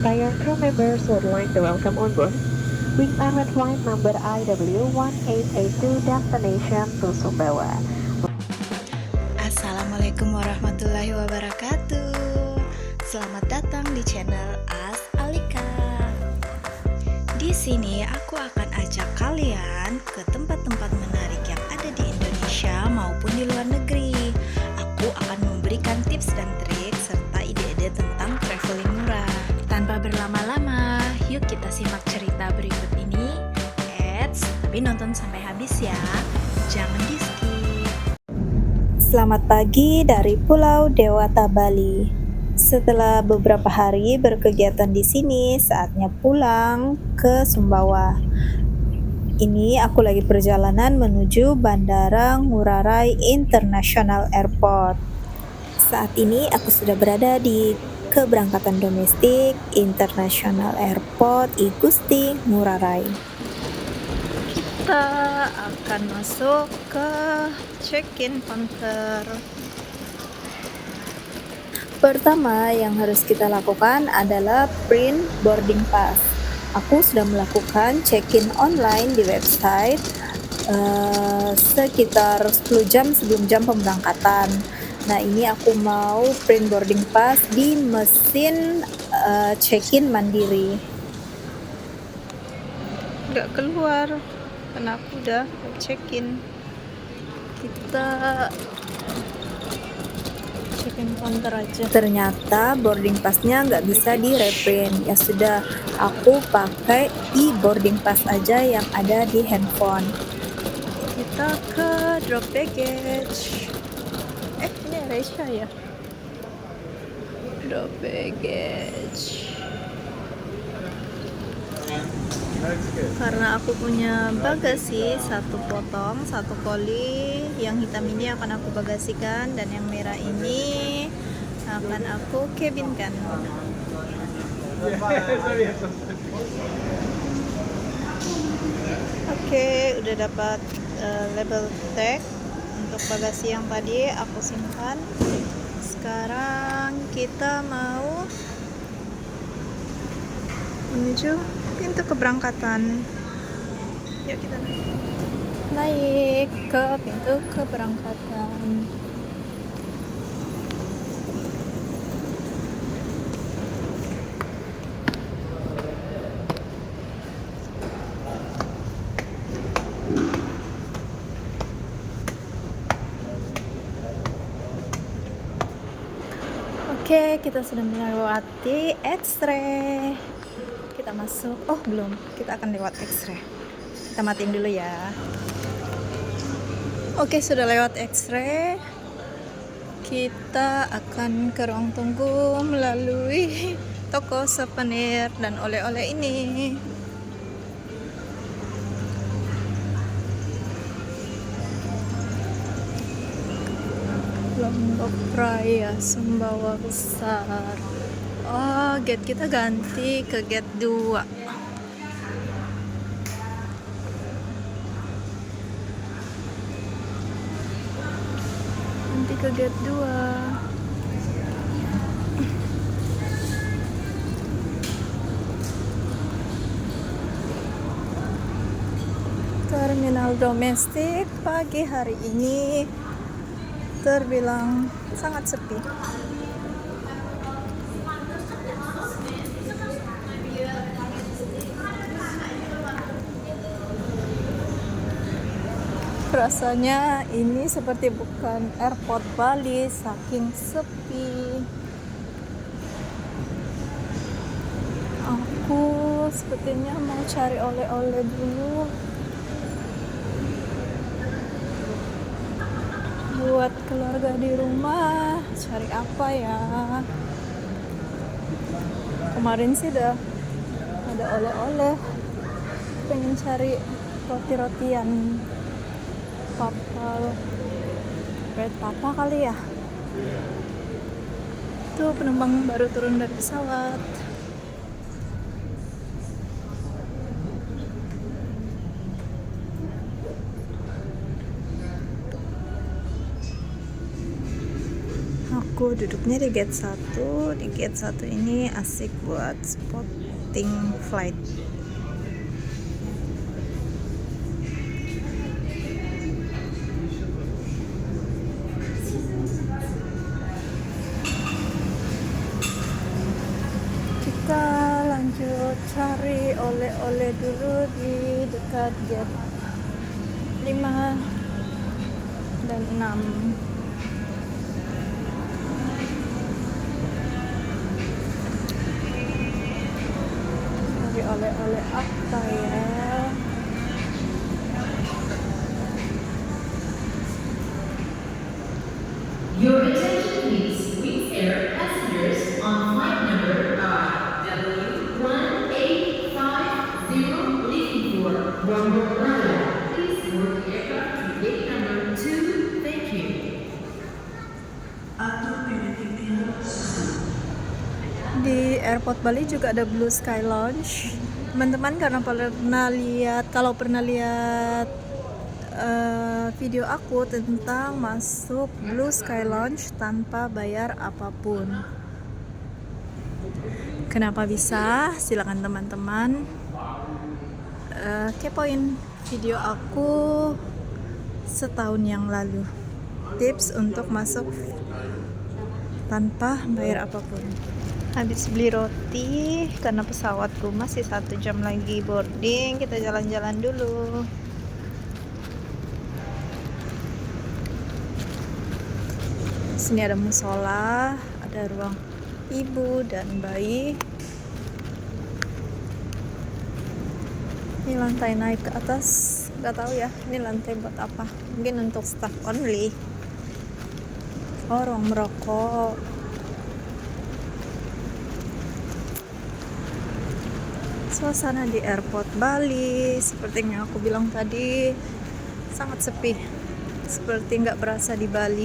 Prior crew members would like to welcome on board Wing Air flight number IW1882 destination to Sumbawa. Assalamualaikum warahmatullahi wabarakatuh. Selamat datang di channel As Alika. Di sini aku akan ajak kalian ke tempat-tempat menarik yang ada di Indonesia maupun di luar negeri. Aku akan memberikan tips dan trik serta ide-ide tentang traveling murah. Tanpa berlama-lama, yuk kita simak cerita berikut ini. Tapi nonton sampai habis ya. Jangan di-skip. Selamat pagi dari Pulau Dewata, Bali. Setelah beberapa hari berkegiatan di sini, saatnya pulang ke Sumbawa. Ini aku lagi perjalanan menuju Bandara Ngurah Rai International Airport. Saat ini aku sudah berada di keberangkatan domestik International Airport I Gusti Ngurah Rai. Kita akan masuk ke check-in counter. Pertama yang harus kita lakukan adalah print boarding pass. Aku sudah melakukan check-in online di website sekitar 10 jam sebelum jam pemberangkatan. Nah, ini aku mau print boarding pass di mesin check-in mandiri. Nggak keluar karena aku udah check-in. Kita check-in counter aja. Ternyata boarding passnya nggak bisa di reprint. Ya sudah, aku pakai e-boarding pass aja yang ada di handphone. Kita ke drop baggage. Ini Resha ya. Drop baggage. Karena aku punya bagasi satu potong, satu koli, yang hitam ini akan aku bagasikan dan yang merah ini akan aku cabinkan. Oke, udah dapat label tag untuk bagasi yang tadi aku simpan. Sekarang kita mau menuju pintu keberangkatan. Yuk kita naik ke pintu keberangkatan. Oke, kita sudah melewati X-ray. Kita masuk. Oh, belum. Kita akan lewat X-ray. Kita matiin dulu ya. Oke, sudah lewat X-ray. Kita akan ke ruang tunggu melalui toko souvenir dan oleh-oleh ini. Lombok Raya Sumbawa Besar. Oh, gate kita ganti ke gate 2. Nanti ke gate 2. Terminal domestik pagi hari ini terbilang sangat sepi. Rasanya ini seperti bukan airport Bali, saking sepi. Aku sepertinya mau cari oleh-oleh dulu buat keluarga di rumah. Cari apa ya? Kemarin sih udah ada oleh-oleh. Pengen cari roti-rotian papa, bread papa kali ya. Tuh penumpang baru turun dari pesawat. Aku duduknya di gate 1. Di gate 1 ini asik buat spotting flight. Kita lanjut cari oleh-oleh dulu di dekat gate 5 dan 6. Cari oleh-oleh apa ya? Your attention please, Wings Air passengers on flight number W1850 leaving for Rwanda. Please board the aircraft to gate number 2. Thank you. Di airport Bali juga ada Blue Sky Lounge. Teman-teman kalau pernah lihat video aku tentang masuk Blue Sky Lounge tanpa bayar apapun. Kenapa bisa? Silakan teman-teman kepoin video aku setahun yang lalu. Tips untuk masuk tanpa bayar apapun. Habis beli roti karena pesawatku masih 1 jam lagi boarding. Kita jalan-jalan dulu. Sini ada musola, ada ruang ibu dan bayi. Ini lantai naik ke atas, nggak tahu ya. Ini lantai buat apa? Mungkin untuk staff only. Oh, ruang merokok. Suasana di airport Bali seperti yang aku bilang tadi sangat sepi, seperti nggak berasa di Bali.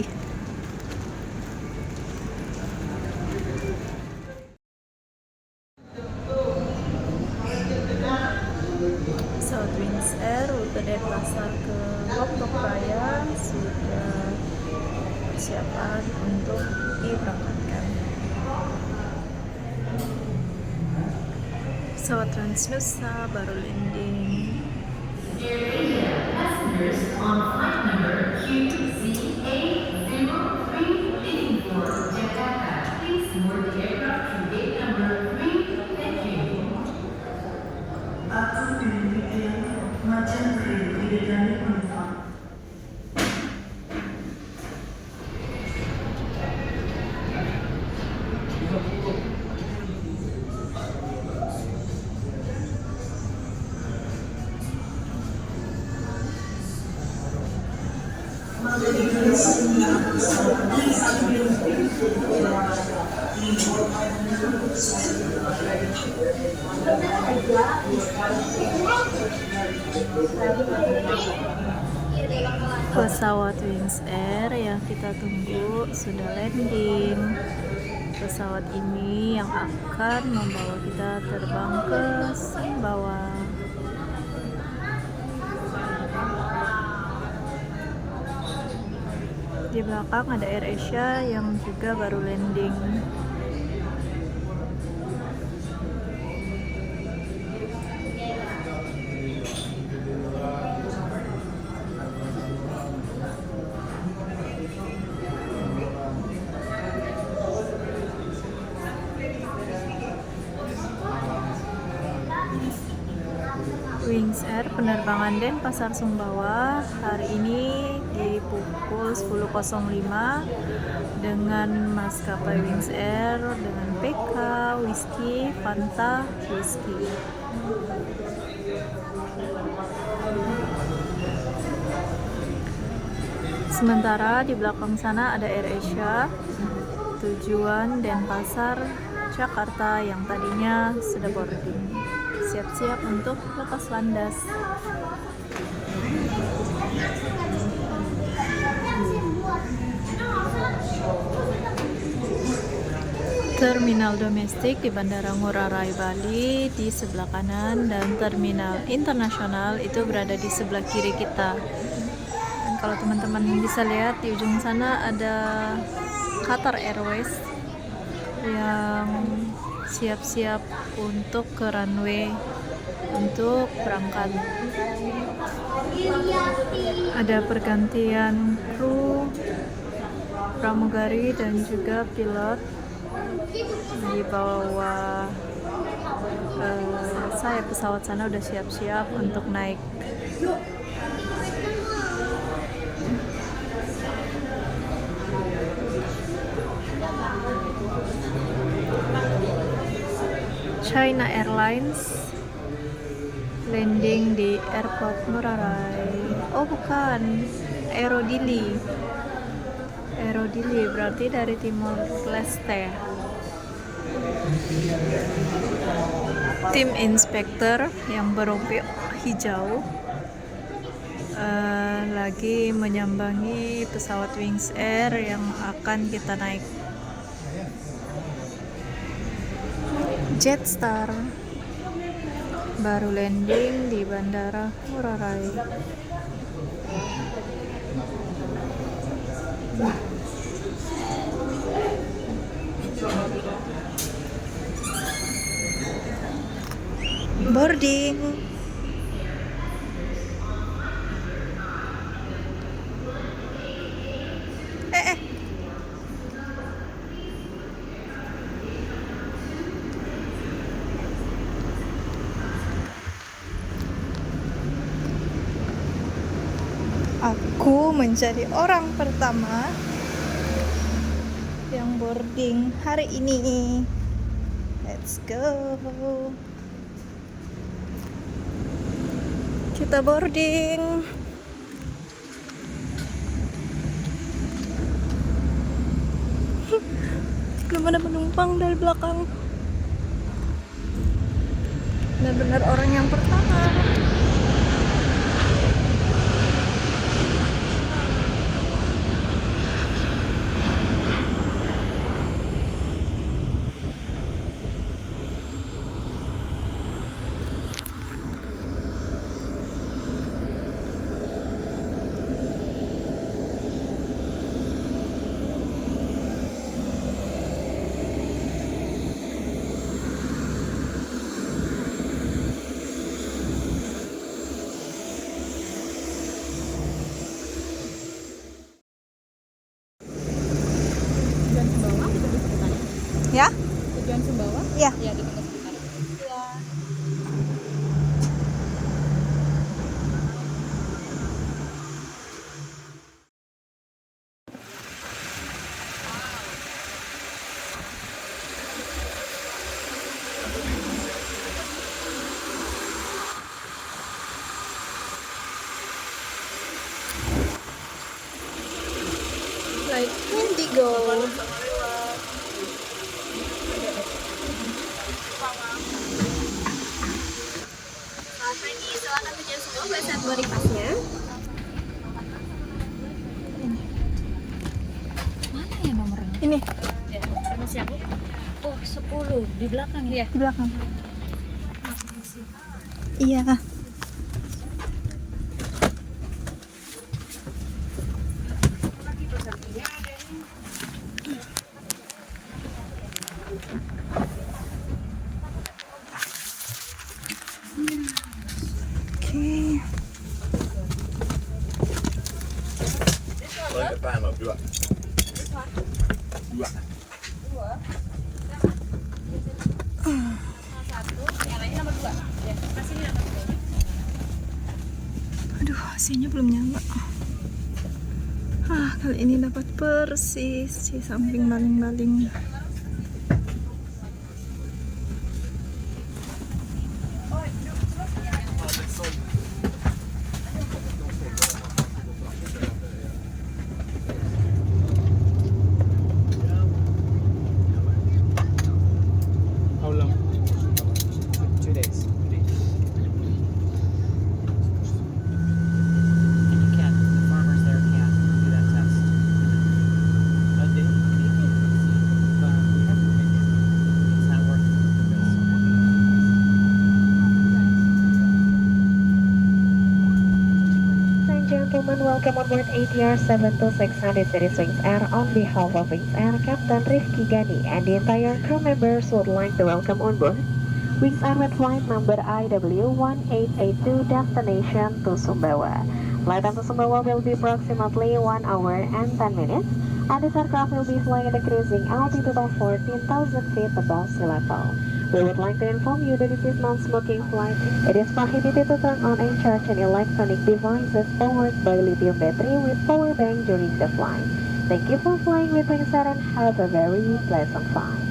Pesawat Wings Air rute Denpasar ke Lombok Raya sudah persiapan untuk diberangkatkan. Pesawat Transnusa baru landing. Passengers on flight number QZ803 leaving for Jakarta. Please board the aircraft to gate number 3. Thank you. Pesawat Wings Air yang kita tunggu sudah landing. Pesawat ini yang akan membawa kita terbang ke Sumbawa. Di belakang ada AirAsia yang juga baru landing. Wings Air penerbangan Denpasar Sumbawa hari ini di pukul 10.05 dengan maskapai Wings Air dengan PK Whiskey Fanta Whiskey. Sementara di belakang sana ada AirAsia tujuan Denpasar Jakarta yang tadinya sudah boarding. Siap-siap untuk lepas landas. Terminal domestik di Bandara Ngurah Rai Bali di sebelah kanan dan terminal internasional itu berada di sebelah kiri kita. Dan kalau teman-teman bisa lihat di ujung sana ada Qatar Airways yang siap-siap untuk ke runway untuk berangkat. Ada pergantian kru, pramugari dan juga pilot di bawah sayap pesawat sana udah siap-siap untuk naik. China Airlines landing di airport Ngurah Rai. Oh bukan, Aerodili berarti dari Timor Leste. Tim inspektur yang berompi hijau lagi menyambangi pesawat Wings Air yang akan kita naik. Jetstar baru landing di Bandara Ngurah Rai. Boarding. Aku menjadi orang pertama yang boarding hari ini. Let's go. Kita boarding. Belum ada penumpang dari belakang. Benar-benar orang yang pertama. Ya? Tujuan Sumbawa? Ya. Ya, ditunggu sebentar. Like Indigo. Silakan tujuan Sumbawa, boleh saya beri pasnya? Mana ya nomornya? Ini Sama siapa? Oh, 10 di belakang ya? di belakang. Iya. Oke. Aduh, AC-nya belum nyala. Kali ini dapat persis si samping baling-baling. How long? 2 days. And you can't, the farmers there can't do that test. But everyone, welcome on board ATR 72600 Series Wings Air. On behalf of Wings Air, Captain Rifki Gani and the entire crew members would like to welcome on board Wings Air with flight number IW1882 destination to Sumbawa. Flight time to Sumbawa will be approximately 1 hour and 10 minutes, and this aircraft will be flying at a cruising altitude of 14,000 feet above sea level. We would like to inform you that this is non-smoking flight. It is prohibited to turn on and charge any electronic devices powered by lithium battery with power bank during the flight. Thank you for flying with Wings Air and have a very pleasant flight.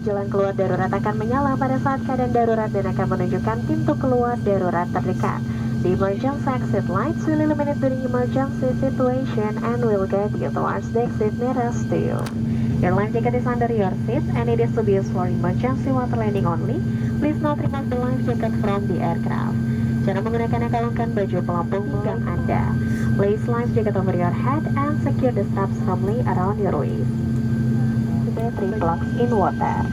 Jalan keluar darurat akan menyala pada saat keadaan darurat dan akan menunjukkan pintu keluar darurat terdekat. The emergency exit lights will illuminate during emergency situation and will guide you towards the exit nearest to you. Your life jacket is under your seat and it is to be used for emergency water landing only. Please not remove the life jacket from the aircraft. Cara menggunakannya, kalungkan baju pelampung pinggang Anda. Place life jacket over your head and secure the straps firmly around your waist. Battery plugs in water.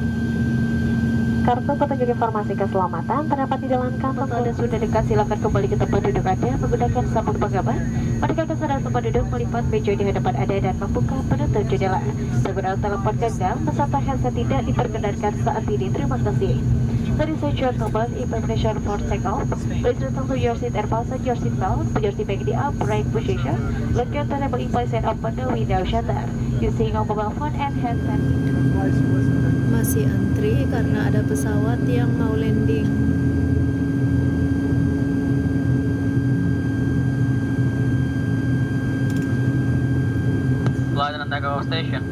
Kartu petunjuk informasi keselamatan terdapat di dalam kantong. Anda sudah dekat, silakan kembali ke tempat duduk Anda menggunakan sabuk pengaman. Pastikan kesadaran tempat duduk, melipat meja di hadapan Anda dan membuka penutup jendela. Penggunaan telepon genggam beserta headset tidak diperkenankan saat ini. Terima kasih. Ladies and gentlemen, in preparation for takeoff, please return to your seat and fasten your seat belt. Put your seat back in the upright position. Lock your turntable in place and open the window shutter using a mobile phone and handset. Masih antri karena ada pesawat yang mau landing. Flight and takeoff station.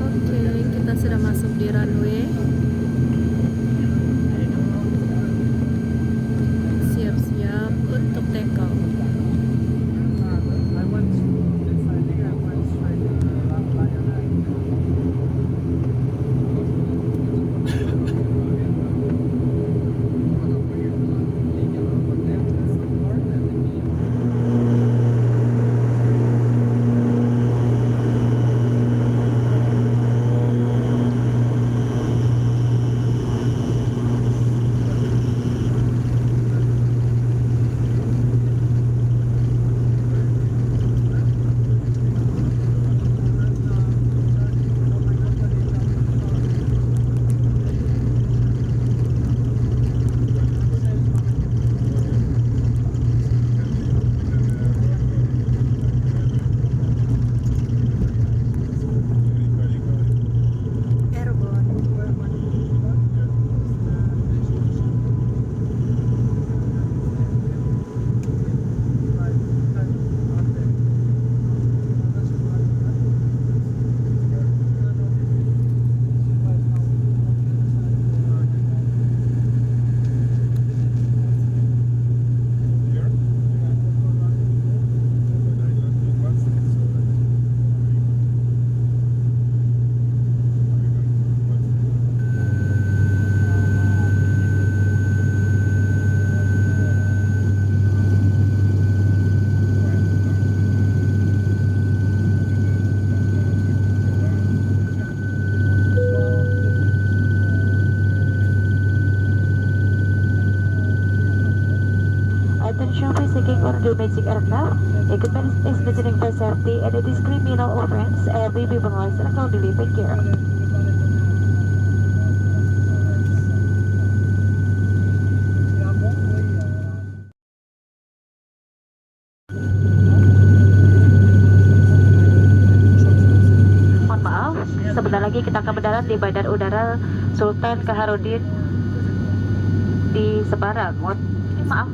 Oke, kita sudah masuk di runway. Siap-siap untuk take off. Attention please, taking on domestic aircraft. Equipment is maintaining for safety and it is criminal offense and will be penalized accordingly. Thank you. Mohon maaf, sebentar lagi kita akan mendarat di Bandar Udara Sultan Kaharudin di Semarang. Mohon maaf,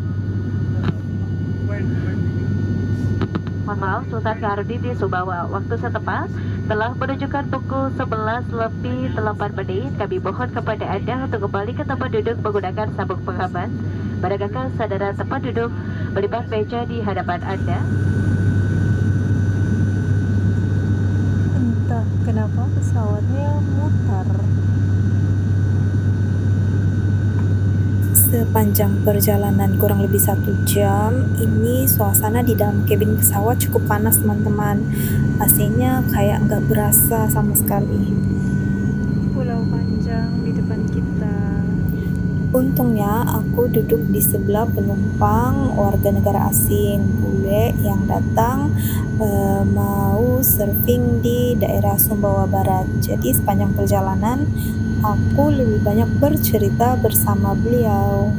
Sultan Kaharudin di Sumbawa. Waktu setempat telah menunjukkan pukul 11 lebih 8 menit. Kami mohon kepada Anda untuk kembali ke tempat duduk menggunakan sabuk pengaman. Menegakkan kesadaran tempat duduk, melipat meja di hadapan Anda. Entah kenapa pesawatnya mutar. Sepanjang perjalanan kurang lebih 1 jam, ini suasana di dalam kabin pesawat cukup panas teman-teman. AC-nya kayak nggak berasa sama sekali. Pulau panjang di depan kita. Untungnya aku duduk di sebelah penumpang warga negara asing, bule yang datang mau surfing di daerah Sumbawa Barat. Jadi sepanjang perjalanan aku lebih banyak bercerita bersama beliau.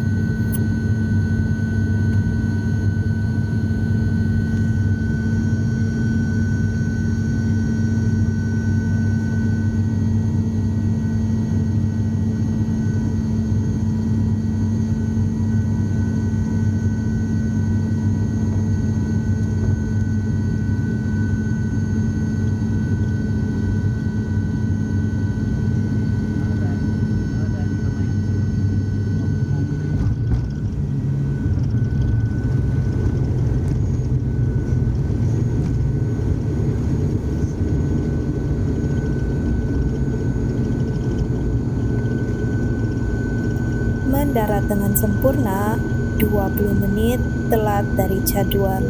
Mendarat dengan sempurna, 20 menit telat dari jadwal.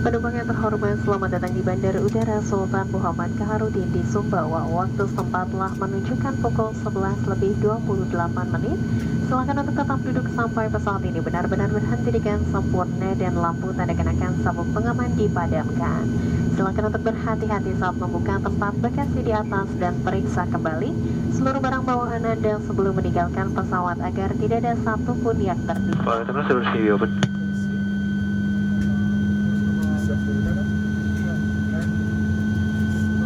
Penumpang yang terhormat, selamat datang di Bandara Udara Sultan Muhammad Kaharudin di Sumbawa. Waktu setempat telah menunjukkan pukul 11:28 menit. Silakan untuk tetap duduk sampai pesawat ini benar-benar berhenti dengan sempurna dan lampu tanda kenakan sabuk pengaman dipadamkan. Silakan untuk berhati-hati saat membuka tempat bagasi di atas dan periksa kembali seluruh barang bawaan Anda sebelum meninggalkan pesawat agar tidak ada satupun yang tertinggal.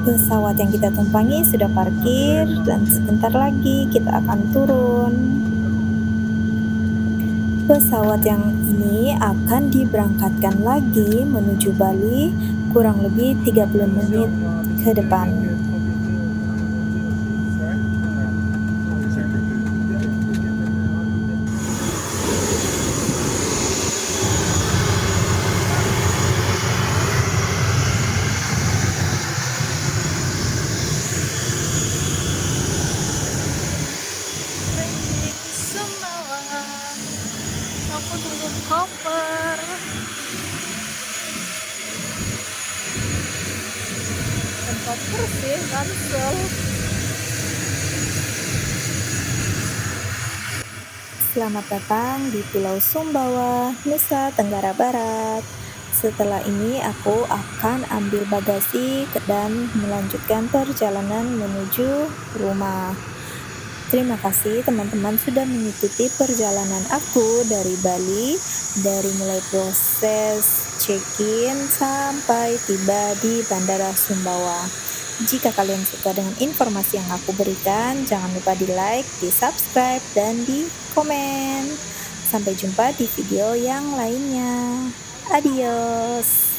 Pesawat yang kita tumpangi sudah parkir dan sebentar lagi kita akan turun. Pesawat yang ini akan diberangkatkan lagi menuju Bali kurang lebih 30 menit ke depan. Aku turun koper. Tempat bersih Ransel. Selamat datang di Pulau Sumbawa, Nusa Tenggara Barat. Setelah ini aku akan ambil bagasi dan melanjutkan perjalanan menuju rumah. Terima kasih teman-teman sudah mengikuti perjalanan aku dari Bali, dari mulai proses check-in sampai tiba di Bandara Sumbawa. Jika kalian suka dengan informasi yang aku berikan, jangan lupa di like, di subscribe, dan di komen. Sampai jumpa di video yang lainnya. Adios.